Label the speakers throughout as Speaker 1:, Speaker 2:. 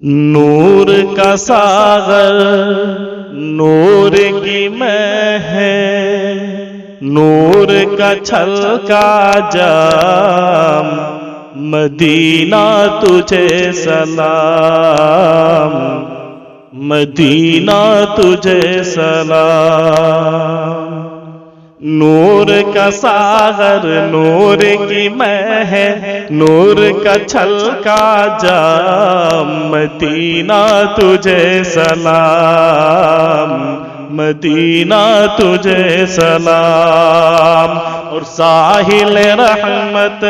Speaker 1: نور کا ساغر نور کی میں ہے، نور کا چھلکا جام، مدینہ تجھے سلام، مدینہ تجھے سلام۔ نور کا ساغر نور کی میں ہے، نور کا چھلکا جام، مدینہ تجھے سلام، مدینہ تجھے سلام۔ اور ساحل رحمت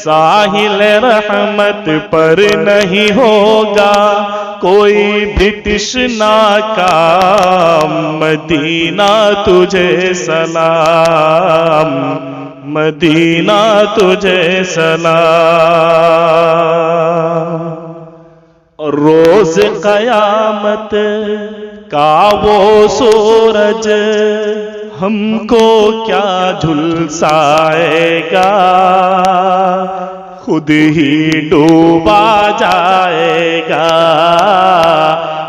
Speaker 1: ساحل رحمت پر نہیں ہوگا کوئی بھی تشنا کا، مدینہ تجھے سلام، مدینہ تجھے سلام۔ اور روز قیامت کا وہ سورج ہم کو کیا جھلسائے گا، خود ہی ڈوبا جائے گا،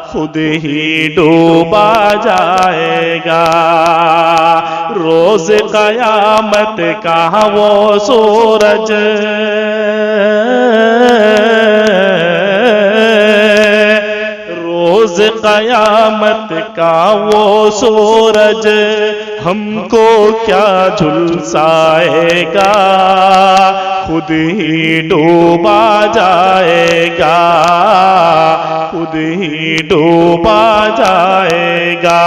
Speaker 1: خود ہی ڈوبا جائے گا۔ روز قیامت کا وہ سورج روز قیامت کا وہ سورج ہم کو کیا جھلسائے گا، خود ہی ڈوبا جائے گا، خود ہی ڈوبا جائے گا۔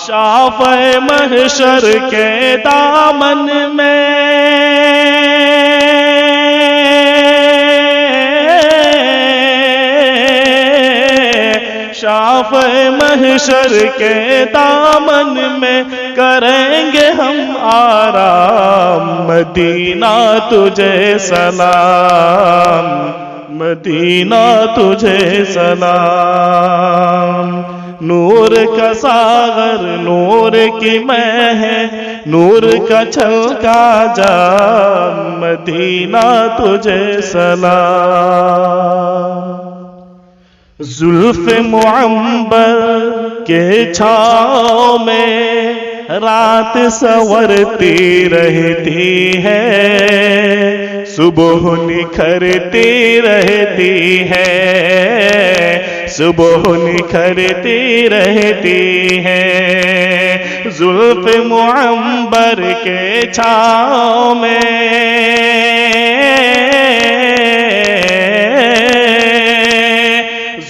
Speaker 1: شافع محشر کے دامن میں شافع محشر کے دامن میں کریں گے ہم آرام، مدینہ تجھے سلام، مدینہ تجھے سلام۔ نور کا ساغر نور کی میں ہے، نور کا چھلکا جام، مدینہ تجھے سلام۔ زلف معمبر کے چھاؤں میں رات سنورتی رہتی ہے، صبح نکھرتی رہتی ہے، صبح نکھرتی رہتی ہے۔ زلف معمبر کے چھاؤں میں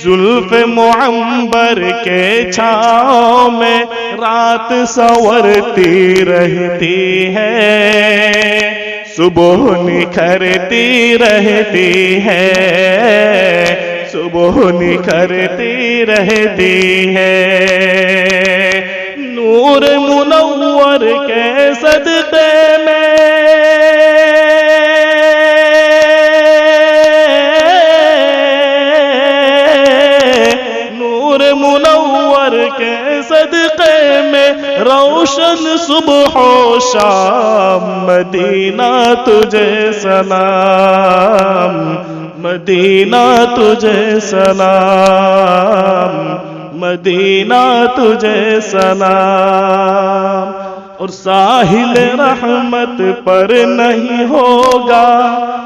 Speaker 1: زلف معمبر کے چھاؤں میں رات سنورتی رہتی ہے، صبح نکھرتی رہتی ہے، صبح نکھرتی رہتی ہے۔ نور منور کے صدقے میں کے صدقے میں روشن صبح و شام، مدینہ تجھے سلام، مدینہ تجھے سلام، مدینہ تجھے سلام۔ اور ساحل رحمت پر نہیں ہوگا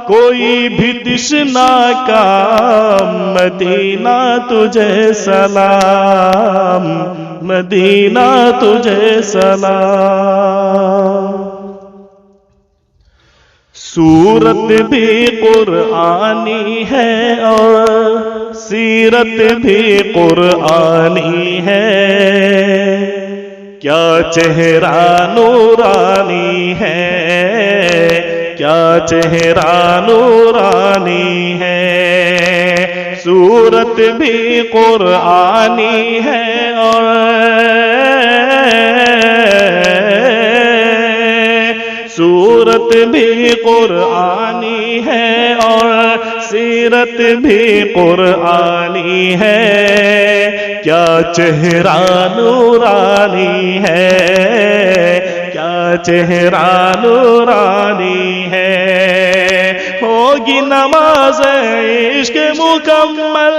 Speaker 1: کوئی بھی تشنا کا، مدینہ تجھے سلام، مدینہ تجھے سلام۔ سورت بھی قرآنی ہے اور سیرت بھی قرآنی ہے، کیا چہرہ نورانی ہے، کیا چہرہ نورانی ہے۔ سورت بھی قرآنی ہے اور سورت بھی قرآنی ہے اور سیرت بھی قرآنی ہے، کیا چہرہ نورانی ہے، کیا چہرہ نورانی ہے، ہوگی نماز عشق مکمل،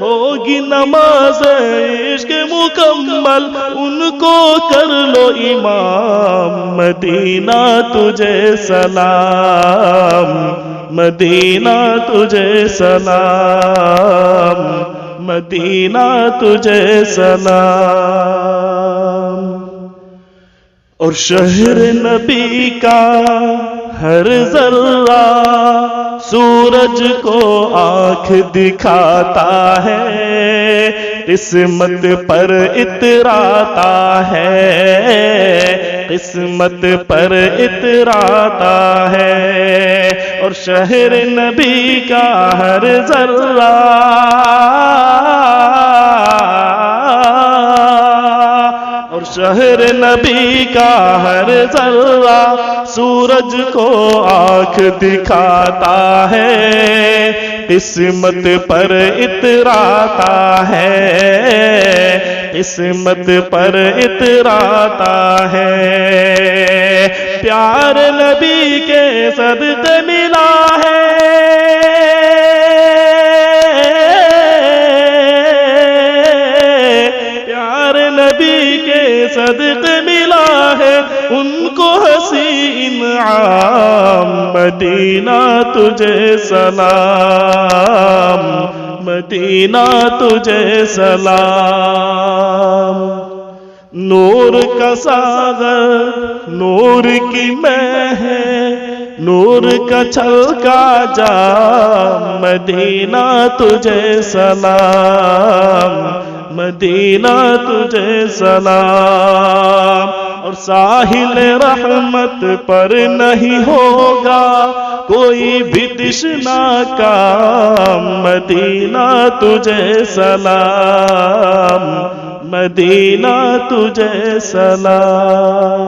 Speaker 1: ہوگی نماز عشق مکمل، ان کو کر لو امام، مدینہ تجھے سلام، مدینہ تجھے سلام، مدینہ تجھے سلام۔ اور شہر نبی کا ہر ذرہ سورج کو آنکھ دکھاتا ہے، قسمت پر اتراتا ہے، قسمت پر اتراتا ہے۔ اور شہر نبی کا ہر ذرہ اور شہر نبی کا ہر ذرہ سورج کو آنکھ دکھاتا ہے، قسمت پر اتراتا ہے، قسمت پر اتراتا ہے۔ پیار نبی کے صدقے ملا ہے، پیار نبی کے صدقے ملا ہے، ان کو ہنسی انعام، مدینہ تجھے سلام، مدینہ تجھے سلام۔ نور کا ساغر نور کی میں ہے، نور کا چھلکا جام، مدینہ تجھے سلام، مدینہ تجھے سلام۔ اور ساحل رحمت پر نہیں ہوگا کوئی بھی تشنا کام، مدینہ تجھے سلام، مدینہ تجھے سلام۔